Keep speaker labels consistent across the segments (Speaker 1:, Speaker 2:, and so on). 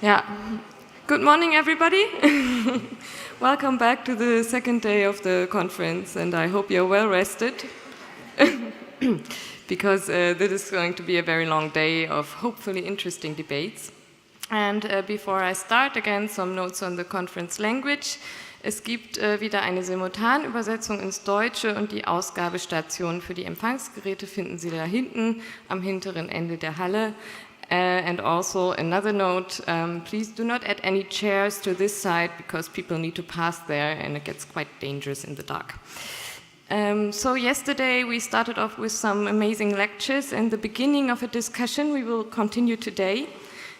Speaker 1: Yeah. Good morning, everybody. Welcome back to the second day of the conference, and I hope you're well rested, because this is going to be a very long day of hopefully interesting debates. And before I start, again, some notes on the conference language. Es gibt wieder eine Simultanübersetzung ins Deutsche und die Ausgabestation für die Empfangsgeräte finden Sie da hinten am hinteren Ende der Halle. And also another note, please do not add any chairs to this side because people need to pass there and it gets quite dangerous in the dark. So yesterday we started off with some amazing lectures and the beginning of a discussion we will continue today.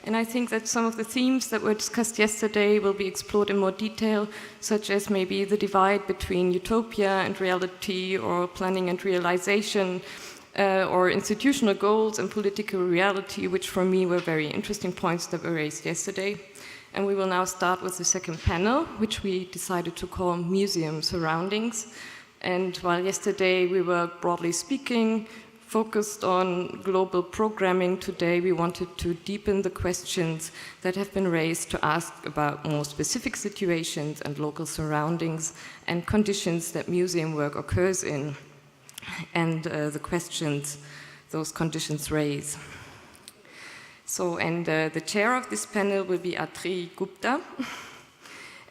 Speaker 1: And I think that some of the themes that were discussed yesterday will be explored in more detail, such as maybe the divide between utopia and reality, or planning and realization, or institutional goals and political reality, which for me were very interesting points that were raised yesterday. And we will now start with the second panel, which we decided to call Museum Surroundings. And while yesterday we were, broadly speaking, focused on global programming, today we wanted to deepen the questions that have been raised to ask about more specific situations and local surroundings and conditions that museum work occurs in, and the questions those conditions raise. So, and the chair of this panel will be Andrea Guinta,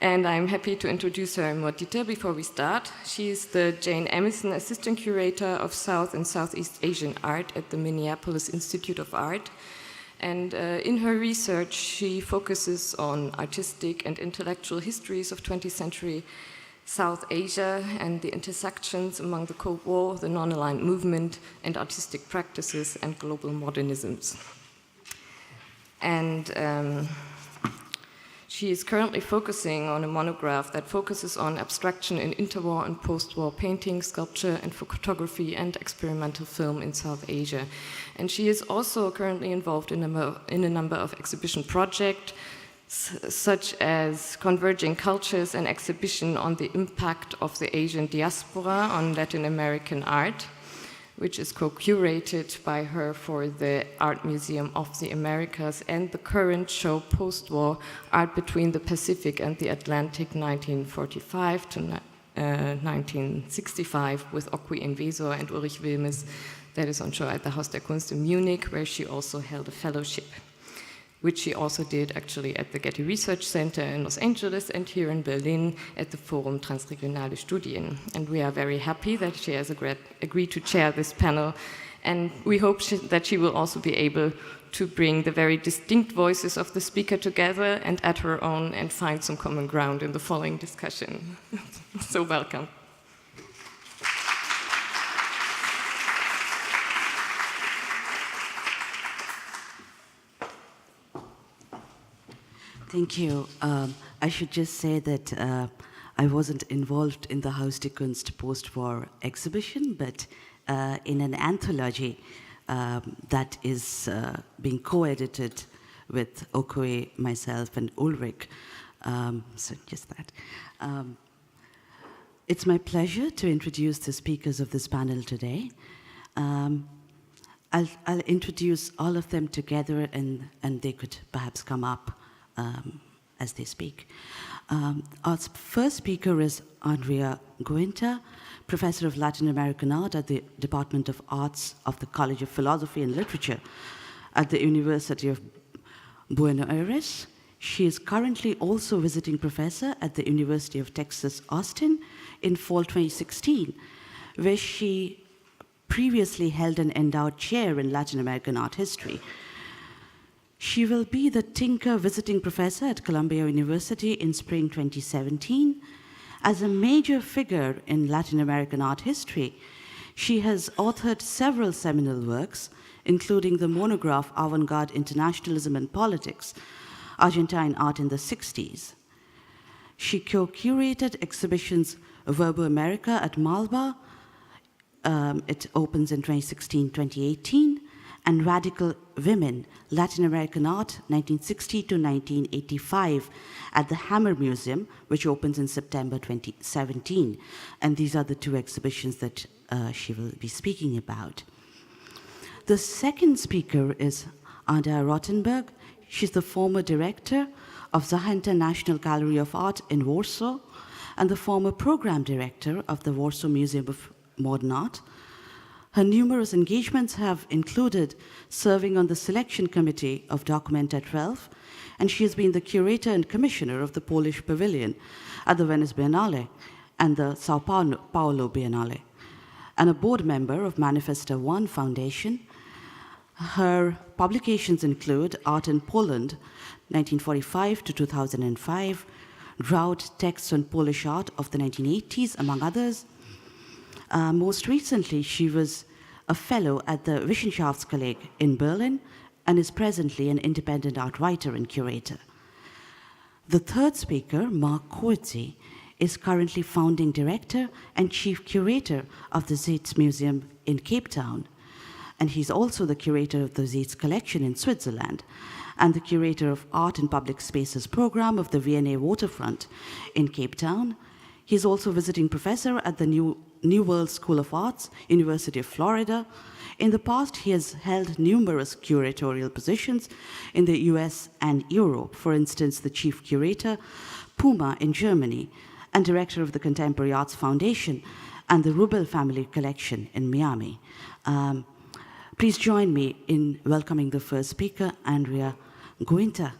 Speaker 1: and I'm happy to introduce her in more detail before we start. She is the Jane Emerson Assistant Curator of South and Southeast Asian Art at the Minneapolis Institute of Art. And in her research, she focuses on artistic and intellectual histories of 20th century South Asia and the intersections among the Cold War, the non-aligned movement, and artistic practices and global modernisms. And she is currently focusing on a monograph that focuses on abstraction in interwar and post-war painting, sculpture, and photography and experimental film in South Asia. And she is also currently involved in a number of exhibition projects, such as Converging Cultures, an exhibition on the impact of the Asian diaspora on Latin American art, which is co-curated by her for the Art Museum of the Americas, and the current show Post-War, Art Between the Pacific and the Atlantic, 1945 to 1965, with Okwi Invisor and Ulrich Wilmes, that is on show at the Haus der Kunst in Munich, where she also held a fellowship, which she also did actually at the Getty Research Center in Los Angeles and here in Berlin at the Forum Transregionale Studien. And we are very happy that she has agreed to chair this panel, and we hope that she will also be able to bring the very distinct voices of the speaker together and add her own and find some common ground in the following discussion. So welcome.
Speaker 2: Thank you. I should just say that I wasn't involved in the Haus der Kunst post-war exhibition, but in an anthology that is being co-edited with Okwe, myself, and Ulrich. So just that. It's my pleasure to introduce the speakers of this panel today. I'll introduce all of them together, and they could perhaps come up as they speak. Our first speaker is Andrea Guinta, Professor of Latin American Art at the Department of Arts of the College of Philosophy and Literature at the University of Buenos Aires. She is currently also visiting professor at the University of Texas, Austin in fall 2016, where she previously held an endowed chair in Latin American art history. She will be the Tinker Visiting Professor at Columbia University in spring 2017. As a major figure in Latin American art history, she has authored several seminal works, including the monograph Avant-Garde Internationalism and Politics, Argentine Art in the 60s. She co-curated exhibitions Verbo America at Malba, it opens in 2016-2018, and Radical Women, Latin American Art, 1960 to 1985, at the Hammer Museum, which opens in September 2017. And these are the two exhibitions that she will be speaking about. The second speaker is Ada Rothenberg. She's the former director of the Nationalgalerie of Art in Warsaw and the former program director of the Warsaw Museum of Modern Art. Her numerous engagements have included serving on the selection committee of Documenta 12, and she has been the curator and commissioner of the Polish Pavilion at the Venice Biennale and the Sao Paulo Biennale, and a board member of Manifesta One Foundation. Her publications include Art in Poland, 1945 to 2005, Drought Texts on Polish Art of the 1980s, among others. Most recently, she was a fellow at the Wissenschaftskolleg in Berlin and is presently an independent art writer and curator. The third speaker, Mark Cote, is currently founding director and chief curator of the Zeitz Museum in Cape Town. And he's also the curator of the Zeitz collection in Switzerland and the curator of Art in Public Spaces program of the V&A Waterfront in Cape Town. He's also visiting professor at the New World School of Arts, University of Florida. In the past, he has held numerous curatorial positions in the US and Europe, for instance, the chief curator, Puma in Germany, and director of the Contemporary Arts Foundation and the Rubel Family Collection in Miami. Please join me in welcoming the first speaker, Andrea Guinta.